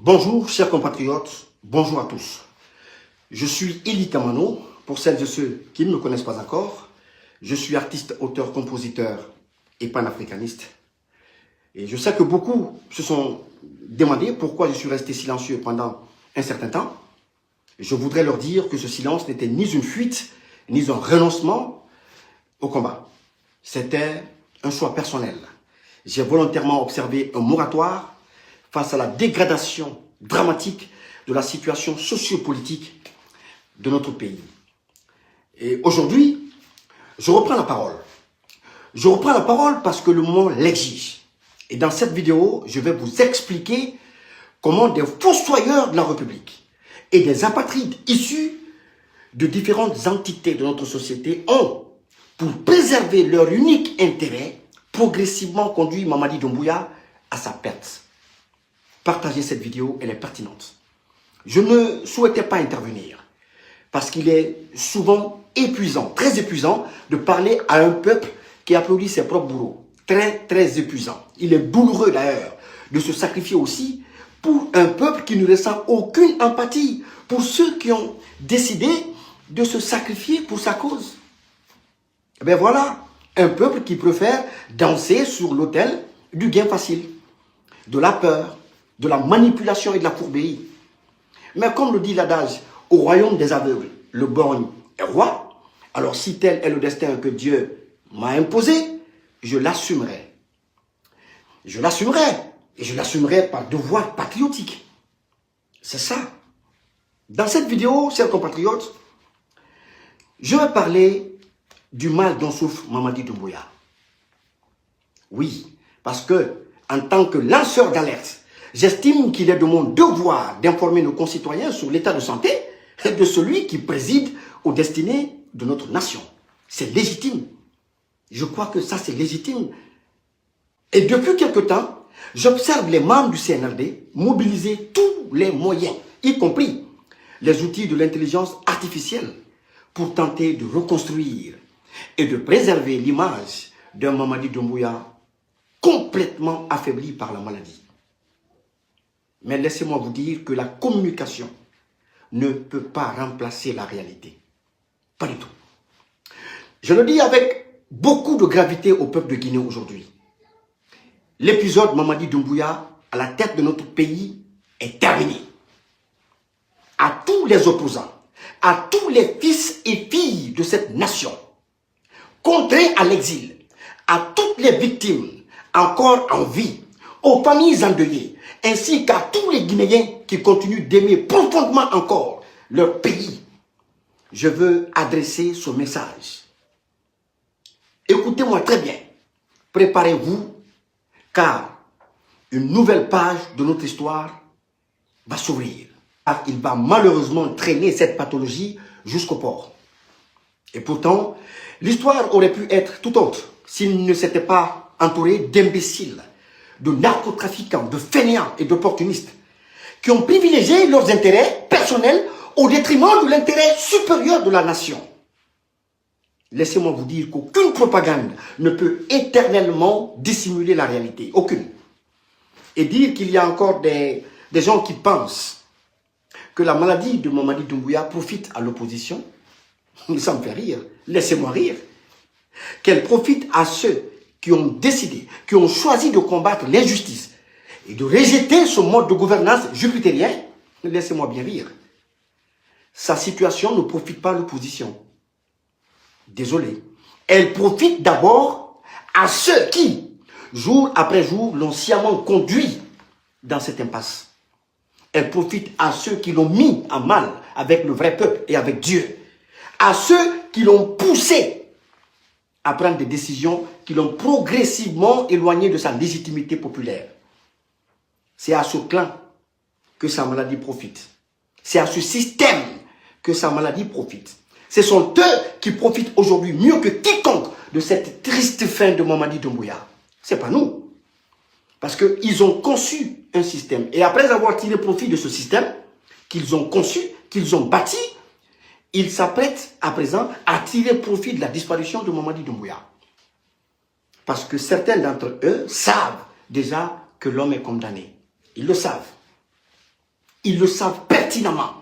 Bonjour chers compatriotes, bonjour à tous. Je suis Eli Kamano, pour celles et ceux qui ne me connaissent pas encore. Je suis artiste, auteur, compositeur et panafricaniste. Et je sais que beaucoup se sont demandé pourquoi je suis resté silencieux pendant un certain temps. Je voudrais leur dire que ce silence n'était ni une fuite, ni un renoncement au combat. C'était un choix personnel. J'ai volontairement observé un moratoire face à la dégradation dramatique de la situation sociopolitique de notre pays. Et aujourd'hui, je reprends la parole. Je reprends la parole parce que le moment l'exige. Et dans cette vidéo, je vais vous expliquer comment des fossoyeurs de la République et des apatrides issus de différentes entités de notre société ont, pour préserver leur unique intérêt, progressivement conduit Mamadi Doumbouya à sa perte. Partagez cette vidéo, elle est pertinente. Je ne souhaitais pas intervenir parce qu'il est souvent épuisant, très épuisant de parler à un peuple qui applaudit ses propres bourreaux. Très épuisant. Il est douloureux d'ailleurs de se sacrifier aussi pour un peuple qui ne ressent aucune empathie pour ceux qui ont décidé de se sacrifier pour sa cause. Et bien voilà, un peuple qui préfère danser sur l'autel du gain facile, de la peur, de la manipulation et de la courberie. Mais comme le dit l'adage, au royaume des aveugles, le borgne est roi. Alors si tel est le destin que Dieu m'a imposé, je l'assumerai. Je l'assumerai. Et je l'assumerai par devoir patriotique. C'est ça. Dans cette vidéo, chers compatriotes, je vais parler du mal dont souffre Mamadi Doumbouya. Oui, parce que en tant que lanceur d'alerte, j'estime qu'il est de mon devoir d'informer nos concitoyens sur l'état de santé de celui qui préside aux destinées de notre nation. C'est légitime. Je crois que ça, c'est légitime. Et depuis quelque temps, j'observe les membres du CNRD mobiliser tous les moyens, y compris les outils de l'intelligence artificielle, pour tenter de reconstruire et de préserver l'image d'un Mamadi Doumbouya complètement affaibli par la maladie. Mais laissez-moi vous dire que la communication ne peut pas remplacer la réalité. Pas du tout. Je le dis avec beaucoup de gravité au peuple de Guinée aujourd'hui. L'épisode Mamadi Doumbouya à la tête de notre pays est terminé. À tous les opposants, à tous les fils et filles de cette nation, contraints à l'exil, à toutes les victimes encore en vie, aux familles endeuillées, ainsi qu'à tous les Guinéens qui continuent d'aimer profondément encore leur pays, je veux adresser ce message. Écoutez-moi très bien. Préparez-vous, car une nouvelle page de notre histoire va s'ouvrir. Car il va malheureusement traîner cette pathologie jusqu'au port. Et pourtant, l'histoire aurait pu être tout autre s'il ne s'était pas entouré d'imbéciles, de narcotrafiquants, de fainéants et d'opportunistes qui ont privilégié leurs intérêts personnels au détriment de l'intérêt supérieur de la nation. Laissez-moi vous dire qu'aucune propagande ne peut éternellement dissimuler la réalité. Aucune. Et dire qu'il y a encore des gens qui pensent que la maladie de Mamadi Doumbouya profite à l'opposition, ça me fait rire. Laissez-moi rire. Qu'elle profite à ceux qui ont décidé, qui ont choisi de combattre l'injustice et de rejeter ce mode de gouvernance jupitérien. Laissez-moi bien rire. Sa situation ne profite pas à l'opposition. Désolé. Elle profite d'abord à ceux qui, jour après jour, l'ont sciemment conduit dans cette impasse. Elle profite à ceux qui l'ont mis en mal avec le vrai peuple et avec Dieu. À ceux qui l'ont poussé à prendre des décisions qui l'ont progressivement éloigné de sa légitimité populaire. C'est à ce clan que sa maladie profite. C'est à ce système que sa maladie profite. Ce sont eux qui profitent aujourd'hui mieux que quiconque de cette triste fin de Mamadi Doumbouya. Ce n'est pas nous. Parce qu'ils ont conçu un système. Et après avoir tiré profit de ce système qu'ils ont conçu, qu'ils ont bâti, ils s'apprêtent à présent à tirer profit de la disparition de Mamadi Doumbouya. Parce que certains d'entre eux savent déjà que l'homme est condamné. Ils le savent. Ils le savent pertinemment.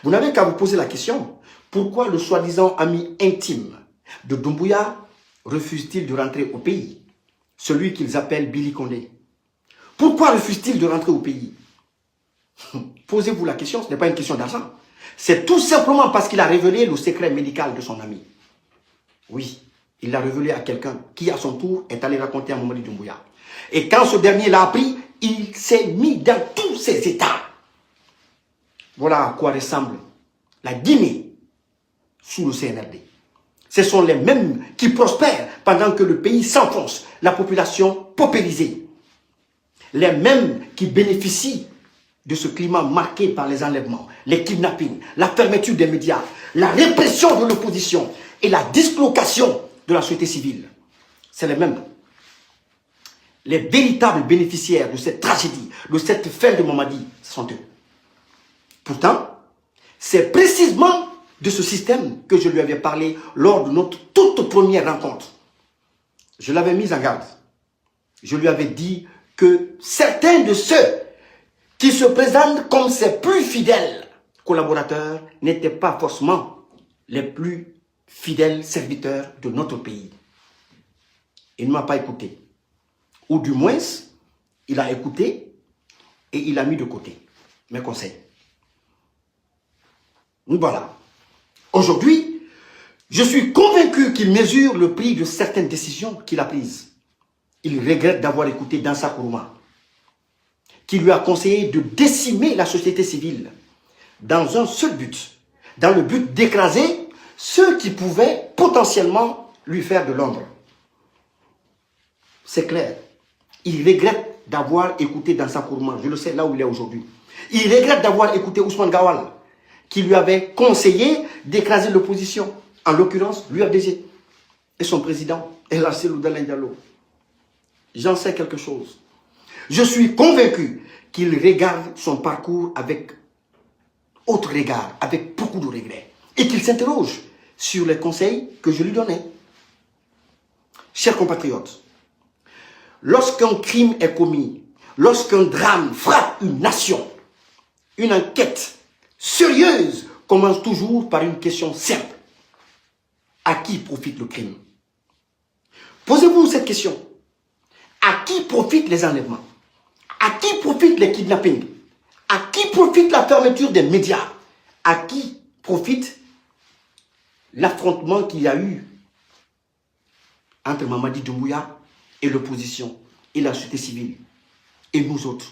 Vous n'avez qu'à vous poser la question, pourquoi le soi-disant ami intime de Doumbouya refuse-t-il de rentrer au pays? Celui qu'ils appellent Billy Condé. Pourquoi refuse-t-il de rentrer au pays? Posez-vous la question, ce n'est pas une question d'argent. C'est tout simplement parce qu'il a révélé le secret médical de son ami. Oui, il l'a révélé à quelqu'un qui, à son tour, est allé raconter à Mamadi Doumbouya. Et quand ce dernier l'a appris, il s'est mis dans tous ses états. Voilà à quoi ressemble la Guinée sous le CNRD. Ce sont les mêmes qui prospèrent pendant que le pays s'enfonce, la population paupérisée. Les mêmes qui bénéficient de ce climat marqué par les enlèvements, les kidnappings, la fermeture des médias, la répression de l'opposition et la dislocation de la société civile. C'est les mêmes. Les véritables bénéficiaires de cette tragédie, de cette fin de Mamadi, ce sont eux. Pourtant, c'est précisément de ce système que je lui avais parlé lors de notre toute première rencontre. Je l'avais mis en garde. Je lui avais dit que certains de ceux qui se présentent comme ses plus fidèles collaborateurs n'étaient pas forcément les plus fidèles serviteurs de notre pays. Il ne m'a pas écouté. Ou du moins, il a écouté et il a mis de côté mes conseils. Voilà. Aujourd'hui, je suis convaincu qu'il mesure le prix de certaines décisions qu'il a prises. Il regrette d'avoir écouté Dansa Kourouma, qui lui a conseillé de décimer la société civile dans un seul but, dans le but d'écraser ceux qui pouvaient potentiellement lui faire de l'ombre. C'est clair. Il regrette d'avoir écouté Dansa Kourouma, je le sais là où il est aujourd'hui. Il regrette d'avoir écouté Ousmane Gawal, qui lui avait conseillé d'écraser l'opposition, en l'occurrence l'URDG et son président, El-Hassil Oudalin Diallo. J'en sais quelque chose. Je suis convaincu qu'il regarde son parcours avec autre regard, avec beaucoup de regrets, et qu'il s'interroge sur les conseils que je lui donnais. Chers compatriotes, lorsqu'un crime est commis, lorsqu'un drame frappe une nation, une enquête sérieuse commence toujours par une question simple. À qui profite le crime? Posez-vous cette question. À qui profitent les enlèvements? À qui profitent les kidnappings? À qui profite la fermeture des médias? À qui profite l'affrontement qu'il y a eu entre Mamadi Doumbouya et l'opposition et la société civile et nous autres?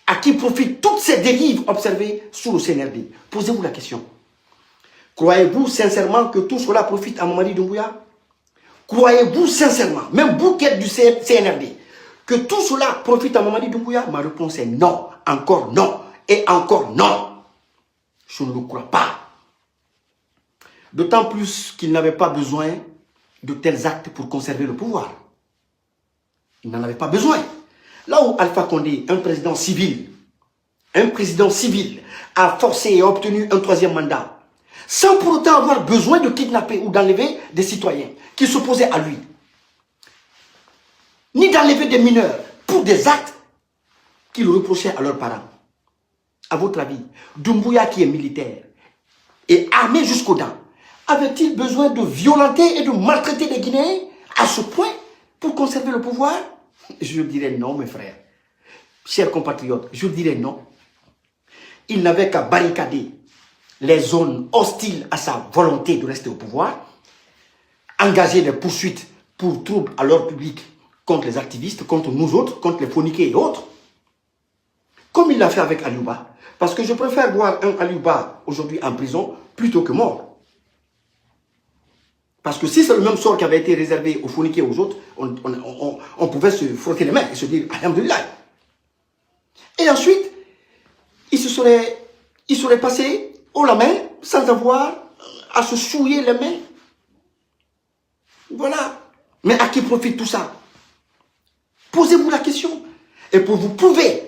À qui profitent toutes ces dérives observées sous le CNRD? Posez-vous la question. Croyez-vous sincèrement que tout cela profite à Mamadi Doumbouya? Croyez-vous sincèrement, même vous qui êtes du CNRD, que tout cela profite à Mamadi Doumbouya? Ma réponse est non, encore non, et encore non. Je ne le crois pas. D'autant plus qu'il n'avait pas besoin de tels actes pour conserver le pouvoir. Il n'en avait pas besoin. Là où Alpha Condé, un président civil, a forcé et a obtenu un troisième mandat, sans pour autant avoir besoin de kidnapper ou d'enlever des citoyens qui s'opposaient à lui, ni d'enlever des mineurs pour des actes qu'ils reprochaient à leurs parents. À votre avis, Doumbouya qui est militaire et armé jusqu'aux dents, avait-il besoin de violenter et de maltraiter les Guinéens à ce point pour conserver le pouvoir? Je dirais non, mes frères. Chers compatriotes, je dirais non. Il n'avait qu'à barricader les zones hostiles à sa volonté de rester au pouvoir, engager des poursuites pour troubles à l'ordre public contre les activistes, contre nous autres, contre les phoniqués et autres, comme il l'a fait avec Aliouba. Parce que je préfère voir un Aliouba aujourd'hui en prison plutôt que mort. Parce que si c'est le même sort qui avait été réservé aux phoniqués et aux autres, on pouvait se frotter les mains et se dire alhamdoulilah. Et ensuite, il serait passé haut la main sans avoir à se souiller les mains. Voilà. Mais à qui profite tout ça? Posez-vous la question. Et pour vous prouver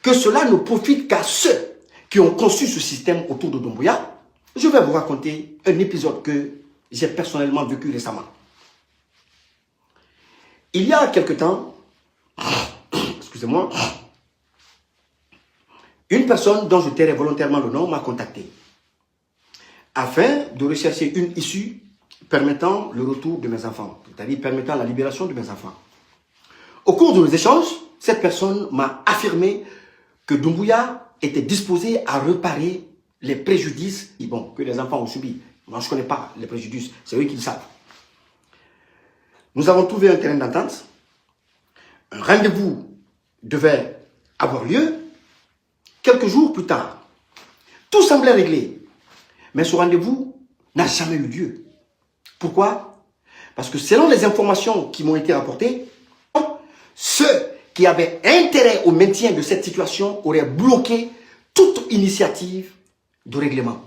que cela ne profite qu'à ceux qui ont conçu ce système autour de Doumbouya, je vais vous raconter un épisode que j'ai personnellement vécu récemment. Il y a quelque temps, excusez-moi, Une personne dont je tairai volontairement le nom m'a contacté afin de rechercher une issue permettant le retour de mes enfants, c'est-à-dire permettant la libération de mes enfants. Au cours de nos échanges, cette personne m'a affirmé que Doumbouya était disposé à réparer les préjudices que les enfants ont subis. Moi, je ne connais pas les préjudices, c'est eux qui le savent. Nous avons trouvé un terrain d'entente. Un rendez-vous devait avoir lieu. Quelques jours plus tard, tout semblait réglé. Mais ce rendez-vous n'a jamais eu lieu. Pourquoi? Parce que selon les informations qui m'ont été rapportées, ceux qui avaient intérêt au maintien de cette situation auraient bloqué toute initiative de règlement.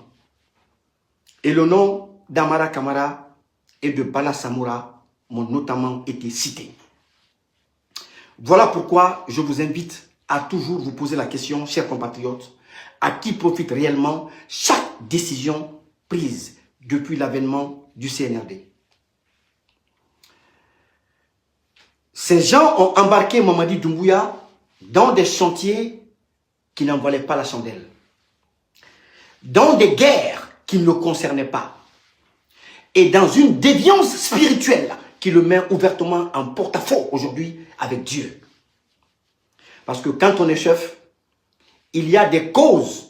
Et le nom d'Amara Kamara et de Bala Samoura m'ont notamment été cités. Voilà pourquoi je vous invite à toujours vous poser la question, chers compatriotes, à qui profite réellement chaque décision prise depuis l'avènement du CNRD. Ces gens ont embarqué Mamadi Doumbouya dans des chantiers qui n'en valaient pas la chandelle, dans des guerres qui ne le concernaient pas, et dans une déviance spirituelle qui le met ouvertement en porte-à-faux aujourd'hui avec Dieu. Parce que quand on est chef, il y a des causes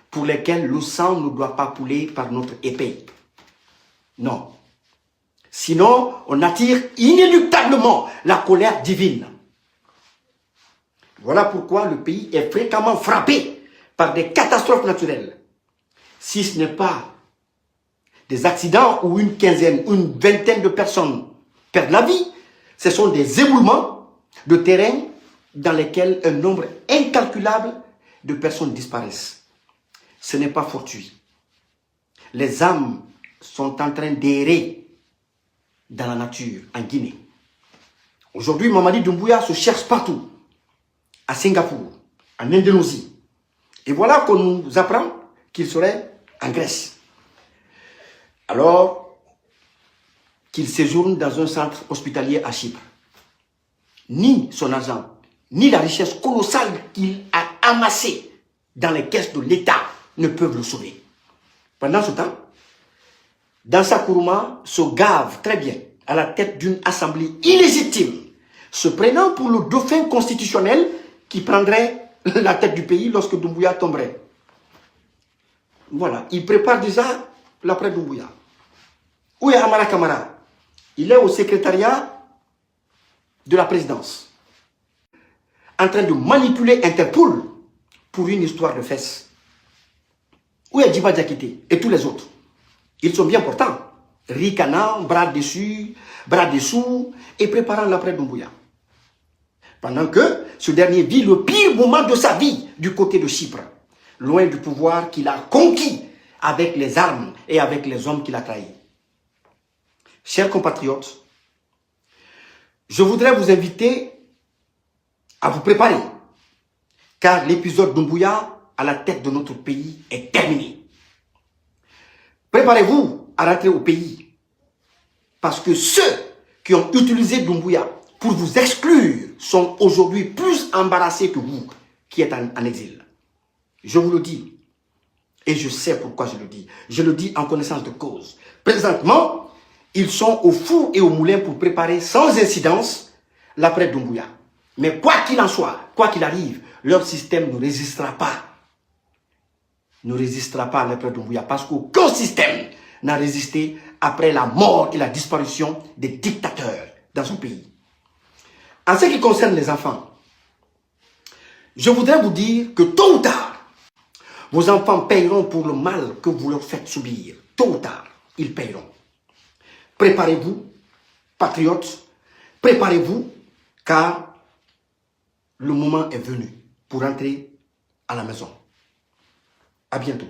pour lesquelles le sang ne doit pas couler par notre épée. Non. Sinon, on attire inéluctablement la colère divine. Voilà pourquoi le pays est fréquemment frappé par des catastrophes naturelles. Si ce n'est pas des accidents où une quinzaine, une vingtaine de personnes perdent la vie, ce sont des éboulements de terrain dans lesquels un nombre incalculable de personnes disparaissent. Ce n'est pas fortuit. Les âmes sont en train d'errer dans la nature, en Guinée. Aujourd'hui, Mamadi Doumbouya se cherche partout, à Singapour, en Indonésie. Et voilà qu'on nous apprend qu'il serait en Grèce. Alors qu'il séjourne dans un centre hospitalier à Chypre. Ni son argent, ni la richesse colossale qu'il a amassée dans les caisses de l'État ne peuvent le sauver. Pendant ce temps, Dansa Kourouma se gave très bien à la tête d'une assemblée illégitime, se prenant pour le dauphin constitutionnel qui prendrait la tête du pays lorsque Doumbouya tomberait. Voilà, il prépare déjà l'après Doumbouya. Où est Amara Kamara? Il est au secrétariat de la présidence, en train de manipuler Interpol pour une histoire de fesses. Où est Djiba Diakité et tous les autres? Ils sont bien portants, ricanant, bras dessus, bras dessous, et préparant l'après Doumbouya. Pendant que ce dernier vit le pire moment de sa vie du côté de Chypre, loin du pouvoir qu'il a conquis avec les armes et avec les hommes qu'il a trahis. Chers compatriotes, je voudrais vous inviter à vous préparer, car l'épisode Doumbouya à la tête de notre pays est terminé. Préparez-vous à rentrer au pays, parce que ceux qui ont utilisé Doumbouya pour vous exclure sont aujourd'hui plus embarrassés que vous qui êtes en exil. Je vous le dis, et je sais pourquoi je le dis. Je le dis en connaissance de cause. Présentement, ils sont au four et au moulin pour préparer sans incidence l'après Doumbouya. Mais quoi qu'il en soit, quoi qu'il arrive, leur système ne résistera pas. Ne résistera pas à l'après Doumbouya parce qu'aucun système n'a résisté après la mort et la disparition des dictateurs dans son pays. En ce qui concerne les enfants, je voudrais vous dire que tôt ou tard, vos enfants paieront pour le mal que vous leur faites subir. Tôt ou tard, ils paieront. Préparez-vous, patriotes, préparez-vous, car le moment est venu pour rentrer à la maison. À bientôt.